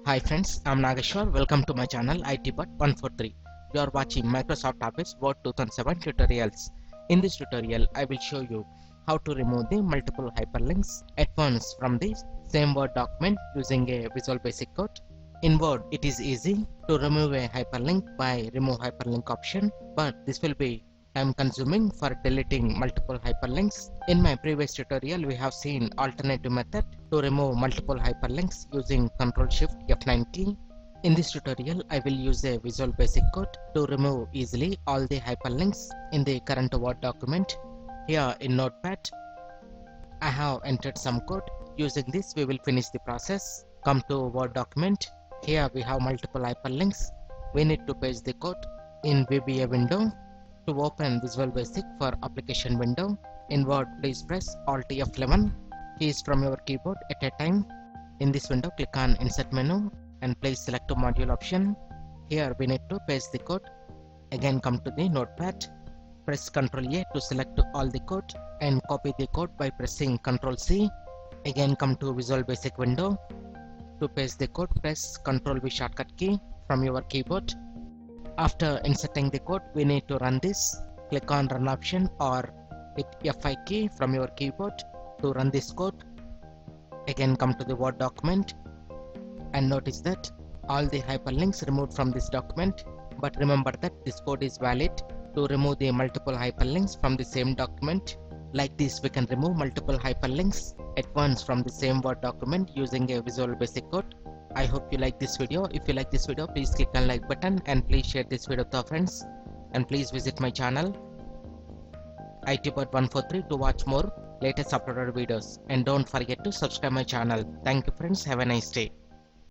Hi friends, I'm Nageshwar. Welcome to my channel ITBot143. You are watching Microsoft Office Word 2007 tutorials. In this tutorial, I will show you how to remove the multiple hyperlinks at once from the same Word document using a Visual Basic Code. In Word, it is easy to remove a hyperlink by Remove Hyperlink option, but this will be time consuming for deleting multiple hyperlinks. In my previous tutorial, we have seen alternative method to remove multiple hyperlinks using Ctrl+Shift F9 key. In this tutorial, I will use a Visual Basic Code to remove easily all the hyperlinks in the current Word document. Here in Notepad, I have entered some code. Using this, we will finish the process. Come to Word document. Here we have multiple hyperlinks. We need to paste the code in VBA window. To open Visual Basic for application window, in Word, please press Alt F11 keys from your keyboard at a time. In this window, click on Insert menu and please select the module option. Here we need to paste the code. Again, come to the Notepad. Press Ctrl A to select all the code and copy the code by pressing Ctrl C. Again, come to Visual Basic window. To paste the code, press Ctrl V shortcut key from your keyboard. After inserting the code, we need to run this. Click on Run option or hit F5 key from your keyboard to run this code. Again, come to the Word document and notice that all the hyperlinks removed from this document. But remember that this code is valid to remove the multiple hyperlinks from the same document. Like this, we can remove multiple hyperlinks at once from the same Word document using a Visual Basic Code. I hope you like this video. If you like this video, please click on like button and please share this video with your friends. And please visit my channel ITBot143 to watch more latest uploaded videos. And don't forget to subscribe my channel. Thank you friends. Have a nice day.